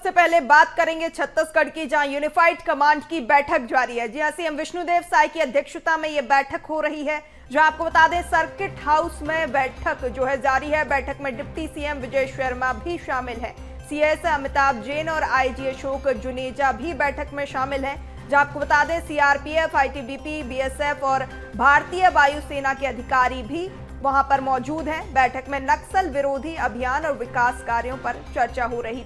सबसे पहले बात करेंगे छत्तीसगढ़ की, जहां यूनिफाइड कमांड की बैठक जारी है। जी हां, सीएम विष्णुदेव साय की अध्यक्षता में यह बैठक हो रही है, जहां आपको बता दें सर्किट हाउस में बैठक जो है जारी है। बैठक में डिप्टी सीएम विजय शर्मा भी शामिल है, सीएस अमिताभ जैन और आईजी अशोक जुनेजा भी बैठक में शामिल है। जहां आपको बता दें सीआरपीएफ, आईटीबीपी, बीएसएफ और भारतीय वायुसेना के अधिकारी भी वहां पर मौजूद हैं। बैठक में नक्सल विरोधी अभियान और विकास कार्यों पर चर्चा हो रही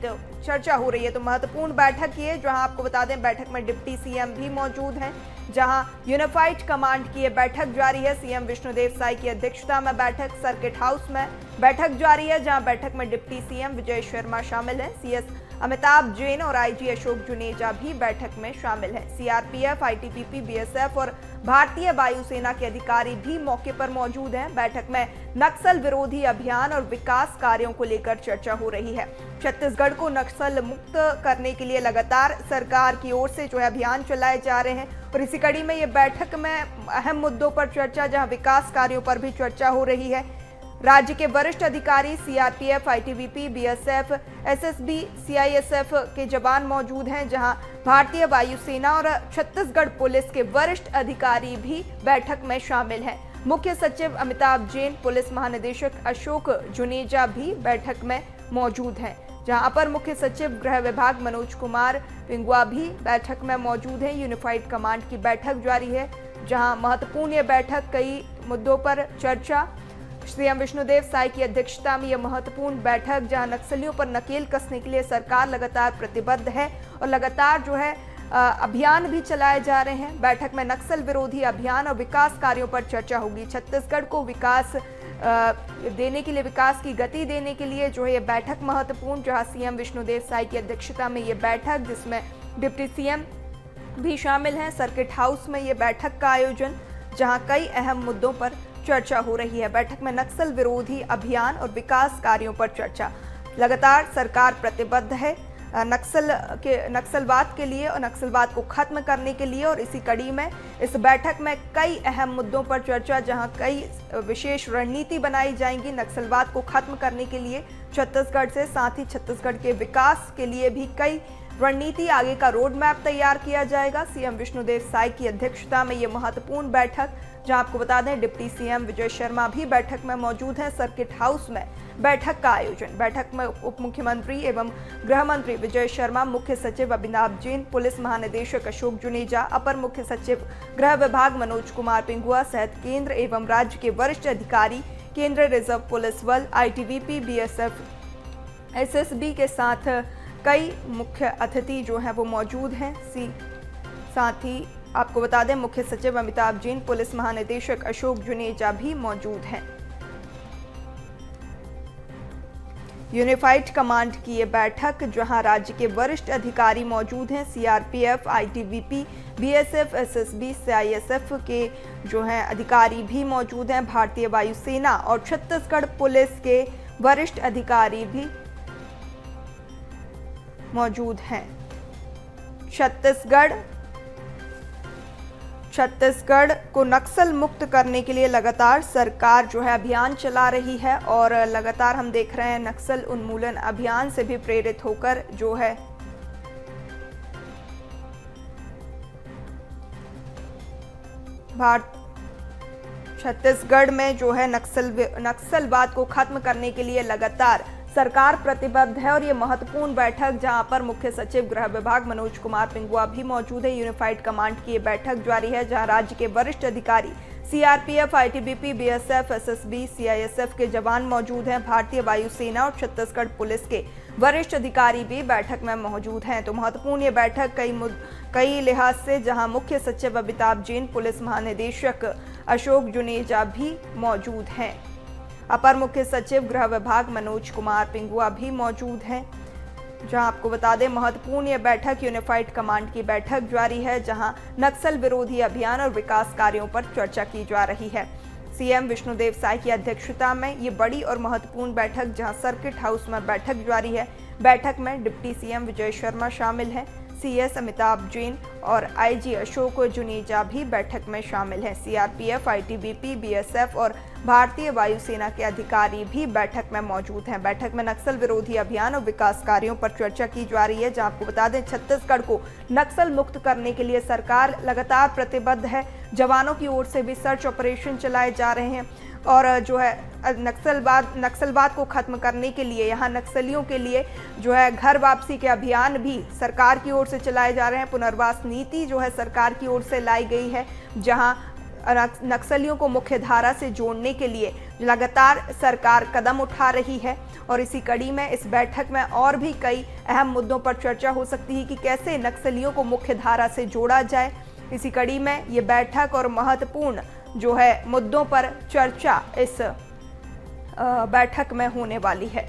है। तो महत्वपूर्ण बैठक ये, जहां आपको बता दें बैठक में डिप्टी सीएम भी मौजूद हैं, जहां यूनिफाइड कमांड की ये बैठक जारी है। सीएम विष्णुदेव साय की अध्यक्षता में बैठक सर्किट हाउस में बैठक जारी है, जहां बैठक में डिप्टी सीएम विजय शर्मा शामिल है, सीएस अमिताभ जैन और आईजी अशोक जुनेजा भी बैठक में शामिल है। सीआरपीएफ, आईटीबीपी, बीएसएफ और भारतीय वायुसेना के अधिकारी भी मौके पर मौजूद हैं। बैठक में नक्सल विरोधी अभियान और विकास कार्यों को लेकर चर्चा हो रही है। छत्तीसगढ़ को नक्सल मुक्त करने के लिए लगातार सरकार की ओर से जो है अभियान चलाए जा रहे हैं, और इसी कड़ी में ये बैठक में अहम मुद्दों पर चर्चा, जहां विकास कार्यों पर भी चर्चा हो रही है। राज्य के वरिष्ठ अधिकारी, CRPF, ITBP, BSF, SSB, CISF के जवान मौजूद हैं, जहां भारतीय वायुसेना और छत्तीसगढ़ पुलिस के वरिष्ठ अधिकारी भी बैठक में शामिल हैं। मुख्य सचिव अमिताभ जैन, पुलिस महानिदेशक अशोक जुनेजा भी बैठक में मौजूद हैं, जहां अपर मुख्य सचिव गृह विभाग मनोज कुमार पिंगुआ भी बैठक में मौजूद हैं। यूनिफाइड कमांड की बैठक जारी है, जहां महत्वपूर्ण यह बैठक, कई मुद्दों पर चर्चा। सीएम विष्णुदेव साय की अध्यक्षता में यह महत्वपूर्ण बैठक, जहां नक्सलियों पर नकेल कसने के लिए सरकार लगातार प्रतिबद्ध है और लगातार जो है अभियान भी चलाए जा रहे हैं। बैठक में नक्सल विरोधी अभियान और विकास कार्यों पर चर्चा होगी। छत्तीसगढ़ को विकास देने के लिए, विकास की गति देने के लिए जो है ये बैठक महत्वपूर्ण, जहां सीएम विष्णुदेव साय की अध्यक्षता में ये बैठक, जिसमें डिप्टी सीएम भी शामिल हैं। सर्किट हाउस में ये बैठक का आयोजन, जहां कई अहम मुद्दों पर चर्चा हो रही है। बैठक में नक्सल विरोधी अभियान और विकास कार्यों पर चर्चा। लगातार सरकार प्रतिबद्ध है नक्सलवाद के लिए और नक्सलवाद को खत्म करने के लिए, और इसी कड़ी में इस बैठक में कई अहम मुद्दों पर चर्चा, जहां कई विशेष रणनीति बनाई जाएंगी नक्सलवाद को खत्म करने के लिए छत्तीसगढ़ से, साथ ही छत्तीसगढ़ के विकास के लिए भी कई रणनीति, आगे का रोड मैप तैयार किया जाएगा। सीएम विष्णुदेव साय की अध्यक्षता में ये महत्वपूर्ण बैठक, जहां आपको बता दें डिप्टी सीएम विजय शर्मा भी बैठक में मौजूद हैं। सर्किट हाउस में बैठक का आयोजन। बैठक में उप मुख्यमंत्री एवं गृह मंत्री विजय शर्मा, मुख्य सचिव अमिताभ जैन, पुलिस महानिदेशक अशोक जुनेजा, अपर मुख्य सचिव गृह विभाग मनोज कुमार पिंगुआ सहित केंद्र एवं राज्य के वरिष्ठ अधिकारी, केंद्रीय रिजर्व पुलिस बल, आईटीबीपी, बीएसएफ, एसएसबी के साथ कई मुख्य अतिथि जो हैं वो मौजूद हैं। साथ ही आपको बता दें मुख्य सचिव अमिताभ जैन, पुलिस महानिदेशक अशोक जुनेजा भी मौजूद हैं। यूनिफाइड कमांड की ये बैठक, जहां राज्य के वरिष्ठ अधिकारी मौजूद हैं, CRPF, ITBP, BSF, SSB, CISF के जो हैं अधिकारी भी मौजूद हैं, भारतीय वायुसेना और छत्तीसगढ़ पुलिस के वरिष्ठ अधिकारी भी मौजूद हैं। छत्तीसगढ़ को नक्सल मुक्त करने के लिए लगातार सरकार जो है अभियान चला रही है, और लगातार हम देख रहे हैं नक्सल उन्मूलन अभियान से भी प्रेरित होकर जो है छत्तीसगढ़ में जो है नक्सलवाद को खत्म करने के लिए लगातार सरकार प्रतिबद्ध है। और ये महत्वपूर्ण बैठक, जहां पर मुख्य सचिव गृह विभाग मनोज कुमार पिंगुआ भी मौजूद है। यूनिफाइड कमांड की ये बैठक जारी है, जहां राज्य के वरिष्ठ अधिकारी, CRPF, ITBP, BSF, SSB, CISF के जवान मौजूद हैं। भारतीय वायुसेना और छत्तीसगढ़ पुलिस के वरिष्ठ अधिकारी भी बैठक में मौजूद हैं। तो महत्वपूर्ण ये बैठक कई लिहाज से, जहां मुख्य सचिव अमिताभ जैन, पुलिस महानिदेशक अशोक जुनेजा भी मौजूद हैं। अपर मुख्य सचिव गृह विभाग मनोज कुमार पिंगुआ भी मौजूद हैं। जहां आपको बता दें महत्वपूर्ण यह बैठक, यूनिफाइड कमांड की बैठक जारी है, जहां नक्सल विरोधी अभियान और विकास कार्यों पर चर्चा की जा रही है। सीएम विष्णुदेव साय की अध्यक्षता में ये बड़ी और महत्वपूर्ण बैठक, जहां सर्किट हाउस में बैठक जारी है। बैठक में डिप्टी सीएम विजय शर्मा शामिल हैं, सीएस अमिताभ जैन और आईजी अशोक जुनेजा भी बैठक में शामिल हैं। सीआरपीएफ, आईटीबीपी, बीएसएफ और भारतीय वायुसेना के अधिकारी भी बैठक में मौजूद हैं। बैठक में नक्सल विरोधी अभियान और विकास कार्यों पर चर्चा की जा रही है, जहां आपको बता दें छत्तीसगढ़ को नक्सल मुक्त करने के लिए सरकार लगातार प्रतिबद्ध है। जवानों की ओर से भी सर्च ऑपरेशन चलाए जा रहे हैं और जो है नक्सलवाद को खत्म करने के लिए यहाँ नक्सलियों के लिए जो है घर वापसी के अभियान भी सरकार की ओर से चलाए जा रहे हैं। पुनर्वास नीति जो है सरकार की ओर से लाई गई है, जहां नक्सलियों को मुख्य धारा से जोड़ने के लिए लगातार सरकार कदम उठा रही है। और इसी कड़ी में इस बैठक में और भी कई अहम मुद्दों पर चर्चा हो सकती है कि कैसे नक्सलियों को मुख्य धारा से जोड़ा जाए। इसी कड़ी में ये बैठक और महत्वपूर्ण जो है मुद्दों पर चर्चा इस बैठक में होने वाली है।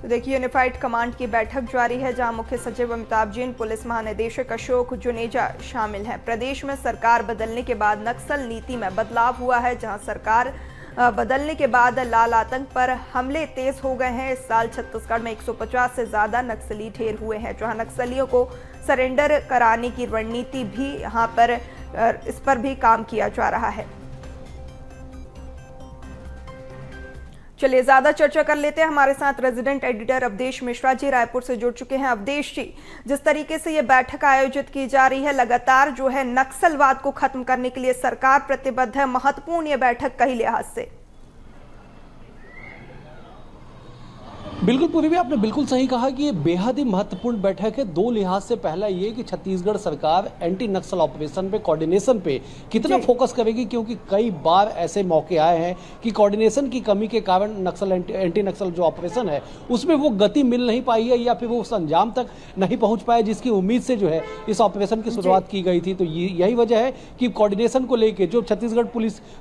तो देखिए, यूनिफाइड कमांड की बैठक जारी है, जहां मुख्य सचिव अमिताभ जैन, पुलिस महानिदेशक अशोक जुनेजा शामिल हैं। प्रदेश में सरकार बदलने के बाद नक्सल नीति में बदलाव हुआ है, जहां सरकार बदलने के बाद लाल आतंक पर हमले तेज हो गए हैं। इस साल छत्तीसगढ़ में 150 से ज्यादा नक्सली ढेर हुए हैं, जहां नक्सलियों को सरेंडर कराने की रणनीति भी यहाँ पर इस पर भी काम किया जा रहा है। चलिए ज्यादा चर्चा कर लेते हैं। हमारे साथ रेजिडेंट एडिटर अवधेश मिश्रा जी रायपुर से जुड़ चुके हैं। अवधेश जी, जिस तरीके से ये बैठक आयोजित की जा रही है, लगातार जो है नक्सलवाद को खत्म करने के लिए सरकार प्रतिबद्ध है, महत्वपूर्ण ये बैठक कई लिहाज से। बिल्कुल पूरी भी आपने बिल्कुल सही कहा कि ये बेहद ही महत्वपूर्ण बैठक है। दो लिहाज से, पहला ये कि छत्तीसगढ़ सरकार एंटी नक्सल ऑपरेशन पे, कोऑर्डिनेशन पे कितना फोकस करेगी, क्योंकि कई बार ऐसे मौके आए हैं कि कोऑर्डिनेशन की कमी के कारण नक्सल एंटी नक्सल जो ऑपरेशन है उसमें वो गति मिल नहीं पाई है या फिर वो उस अंजाम तक नहीं पहुंच पाए जिसकी उम्मीद से जो है इस ऑपरेशन की शुरुआत की गई थी। तो यही वजह है कि कोऑर्डिनेशन को लेकर जो छत्तीसगढ़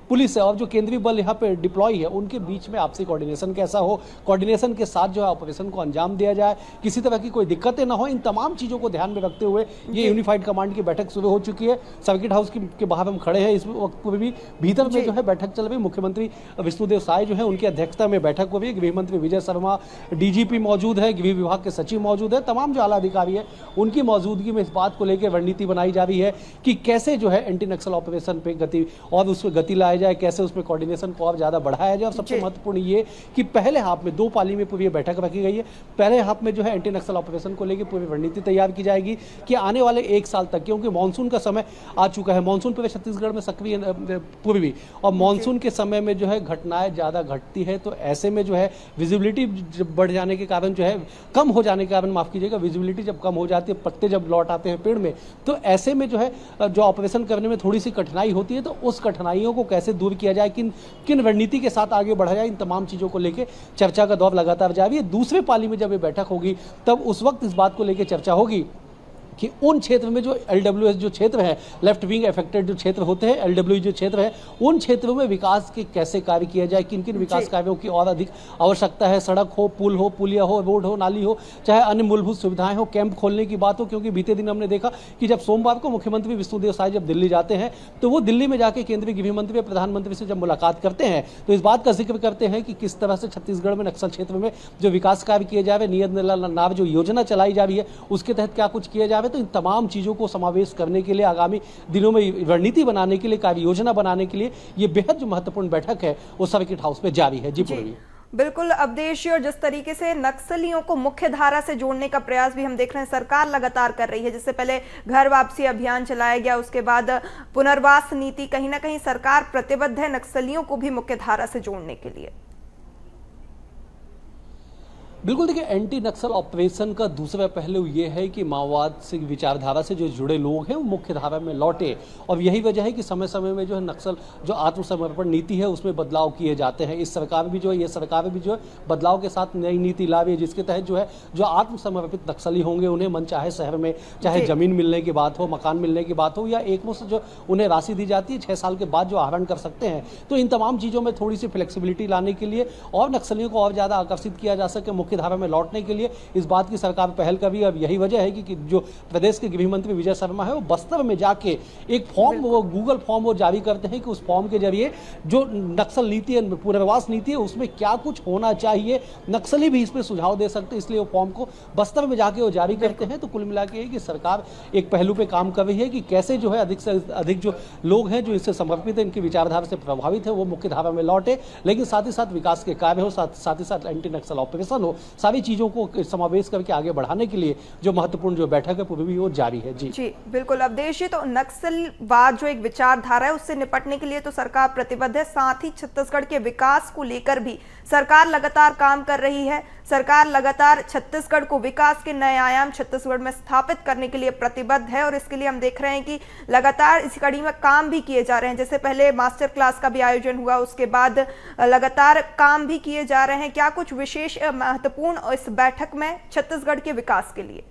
पुलिस है और जो केंद्रीय बल यहाँ पे डिप्लॉय है उनके बीच में आपसी कोऑर्डिनेशन कैसा हो, कोऑर्डिनेशन के साथ जो है ऑपरेशन को अंजाम दिया जाए, किसी तरह की कोई दिक्कतें ना हो, इन तमाम चीजों को ध्यान में रखते हुए ये यूनिफाइड कमांड की बैठक शुरू हो चुकी है। सर्किट हाउस के बाहर हम खड़े हैं, इस वक्त पर भी भीतर में जो है बैठक चल रही। मुख्यमंत्री विष्णुदेव साय जो है उनकी अध्यक्षता में बैठक हो रही है। गृह मंत्री विजय शर्मा, डीजीपी मौजूद है, गृह विभाग के सचिव मौजूद है, तमाम जो आला अधिकारी है उनकी मौजूदगी में इस बात को लेकर रणनीति बनाई जा रही है कि कैसे जो है एंटी नक्सल ऑपरेशन पे गति और उसमें गति लाया जाए, कैसे उसमें कोऑर्डिनेशन को और ज्यादा बढ़ाया जाए। और सबसे महत्वपूर्ण ये कि पहले हाफ में 2 पाली में पूरी बैठक रखी गई है। पहले हाफ में जो है एंटी नक्सल ऑपरेशन को लेकर पूरी रणनीति तैयार की जाएगी कि आने वाले 1 साल तक, क्योंकि मानसून का समय आ चुका है, मानसून पूरे छत्तीसगढ़ में सक्रिय पूर्वी, और मानसून के समय में जो है घटनाएं ज्यादा घटती है। तो ऐसे में जो है विजिबिलिटी बढ़ जाने के कारण जो है कम हो जाने के कारण, माफ कीजिएगा, विजिबिलिटी जब कम हो जाती है, पत्ते जब लौट आते हैं पेड़ में, तो ऐसे में जो है जो ऑपरेशन करने में थोड़ी सी कठिनाई होती है। तो उस कठिनाइयों को कैसे दूर किया जाए, किन रणनीति के साथ आगे बढ़ा जाए, इन तमाम चीजों को लेकर चर्चा का दौर लगातार जारी है। दूसरे पाली में जब ये बैठक होगी तब उस वक्त इस बात को लेकर चर्चा होगी कि उन क्षेत्र में जो LWS जो क्षेत्र है, लेफ्ट विंग अफेक्टेड जो क्षेत्र होते हैं, LWE जो क्षेत्र है, उन क्षेत्रों में विकास के कैसे कार्य किया जाए, किन किन विकास कार्यों की और अधिक आवश्यकता है, सड़क हो, पुल हो, पुलिया हो, रोड हो, नाली हो, चाहे अन्य मूलभूत सुविधाएं हो, कैंप खोलने की बात हो। क्योंकि बीते दिन हमने देखा कि जब सोमवार को मुख्यमंत्री विष्णुदेव साय जब दिल्ली जाते हैं तो वो दिल्ली में जाकर केंद्रीय गृह मंत्री और प्रधानमंत्री से जब मुलाकात करते हैं तो इस बात का जिक्र करते हैं कि किस तरह से छत्तीसगढ़ में नक्सल क्षेत्र में जो विकास कार्य किए जा रहे, नियत नाव जो योजना चलाई जा रही है उसके तहत क्या कुछ किया जा रहा है। तो इन तमाम चीजों को समावेश करने के लिए, आगामी दिनों में रणनीति बनाने के लिए, कार्य योजना बनाने के लिए ये बेहद जो महत्वपूर्ण बैठक है वो सर्किट हाउस में जारी है। जी पूर्वी। बिल्कुल अवधेश, और जिस तरीके से नक्सलियों को मुख्य धारा से जोड़ने का प्रयास भी हम देख रहे हैं सरकार लगातार कर रही है। जिससे पहले घर वापसी अभियान चलाया गया, उसके बाद पुनर्वास नीति, कहीं ना कहीं सरकार प्रतिबद्ध है नक्सलियों को भी मुख्य धारा से जोड़ने के लिए। बिल्कुल, देखिए, एंटी नक्सल ऑपरेशन का दूसरा पहलू ये है कि माओवाद से विचारधारा से जो जुड़े लोग हैं वो मुख्य धारा में लौटे। और यही वजह है कि समय समय में जो है नक्सल जो आत्मसमर्पण नीति है उसमें बदलाव किए जाते हैं। इस सरकार भी जो है, ये सरकार भी जो है बदलाव के साथ नई नीति ला रही है, जिसके तहत जो है जो आत्मसमर्पित नक्सली होंगे उन्हें मन चाहे शहर में चाहे जमीन मिलने की बात हो, मकान मिलने की बात हो, या एकमुश्त जो उन्हें राशि दी जाती है 6 साल के बाद जो आहरण कर सकते हैं। तो इन तमाम चीज़ों में थोड़ी सी फ्लेक्सिबिलिटी लाने के लिए और नक्सलियों को और ज़्यादा आकर्षित किया जा सके, मुख्य मुख्य धारा में लौटने के लिए इस बात की सरकार पहल कर रही है। अब यही वजह है कि जो प्रदेश के गृह मंत्री विजय शर्मा है वो बस्तर में जाके एक फॉर्म, वो गूगल फॉर्म वो जारी करते हैं कि उस फॉर्म के जरिए जो नक्सल नीति है, पुनर्वास नीति है, उसमें क्या कुछ होना चाहिए, नक्सली भी इसमें सुझाव दे सकते हैं, इसलिए वो फॉर्म को बस्तर में जाके वो जारी करते हैं। तो कुल मिला के कि सरकार एक पहलू पे काम कर रही है कि कैसे जो है अधिक से अधिक जो लोग हैं जो इससे समर्पित है, इनकी विचारधारा से प्रभावित है, वो मुख्य धारा में लौटे, लेकिन साथ ही साथ विकास के कार्य हो, साथ ही साथ एंटी नक्सल ऑपरेशन हो, सारी चीजों को समावेश करके आगे बढ़ाने के लिए जो महत्वपूर्ण जो बैठक है पूरी वो जारी है। जी बिल्कुल अवधेश जी, तो नक्सलवाद जो एक विचारधारा है उससे निपटने के लिए तो सरकार प्रतिबद्ध है, साथ ही छत्तीसगढ़ के विकास को लेकर भी सरकार लगातार काम कर रही है। सरकार लगातार छत्तीसगढ़ को विकास के नए आयाम छत्तीसगढ़ में स्थापित करने के लिए प्रतिबद्ध है और इसके लिए हम देख रहे हैं कि लगातार इस कड़ी में काम भी किए जा रहे हैं। जैसे पहले मास्टर क्लास का भी आयोजन हुआ, उसके बाद लगातार काम भी किए जा रहे हैं। क्या कुछ विशेष महत्वपूर्ण इस बैठक में छत्तीसगढ़ के विकास के लिए?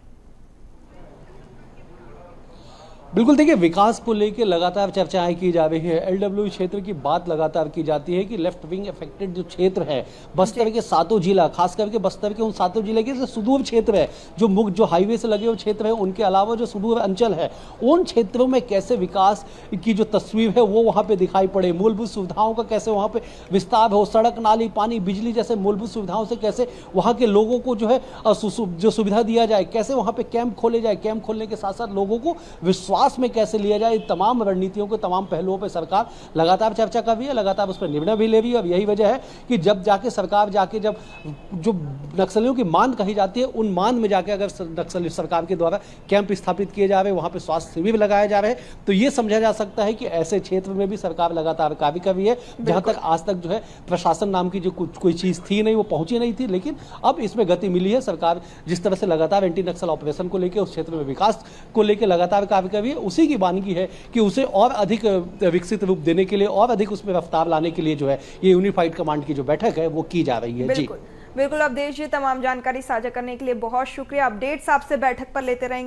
बिल्कुल, देखिए विकास को लेकर लगातार चर्चाएं की जा रही है। एलडब्ल्यू क्षेत्र की बात लगातार की जाती है कि लेफ्ट विंग अफेक्टेड जो क्षेत्र है, बस्तर के सातों जिला, खास करके बस्तर के उन सातों जिले के जो सुदूर क्षेत्र है, जो मुख्य जो हाईवे से लगे हुए क्षेत्र है, उनके अलावा जो सुदूर अंचल है, उन क्षेत्रों में कैसे विकास की जो तस्वीर है वो वहाँ पे दिखाई पड़े, मूलभूत सुविधाओं का कैसे वहाँ पे विस्तार हो, सड़क, नाली, पानी, बिजली जैसे मूलभूत सुविधाओं से कैसे वहाँ के लोगों को जो है जो सुविधा दिया जाए, कैसे वहाँ पे कैंप खोले जाए, कैंप खोलने के साथ साथ लोगों को विश्वास में कैसे लिया जाए, तमाम रणनीतियों को, तमाम पहलुओं पर सरकार लगातार चर्चा कर रही है, लगातार उस पर निर्णय भी ले रही है। अब यही वजह है कि जब जाके सरकार जब जो नक्सलियों की मांग कही जाती है, उन मांग में जाके अगर नक्सली सरकार के द्वारा कैंप स्थापित किए जा रहे हैं, वहां पे स्वास्थ्य शिविर लगाए जा रहे हैं, तो ये समझा जा सकता है कि ऐसे क्षेत्र में भी सरकार लगातार कार्य कर रही है। जहां तक आज तक जो है प्रशासन नाम की जो कोई चीज थी नहीं, वो पहुंची नहीं थी, लेकिन अब इसमें गति मिली है। सरकार जिस तरह से लगातार एंटी नक्सल ऑपरेशन को लेकर, उस क्षेत्र में विकास को लेकर लगातार कार्य कर रही है, उसी की वानगी है कि उसे और अधिक विकसित रूप देने के लिए और अधिक उसमें रफ्तार लाने के लिए जो है ये यूनिफाइड कमांड की जो बैठक है वो की जा रही है। जी बिल्कुल अवधेश जी, तमाम जानकारी साझा करने के लिए बहुत शुक्रिया। अपडेट्स आपसे बैठक पर लेते रहेंगे।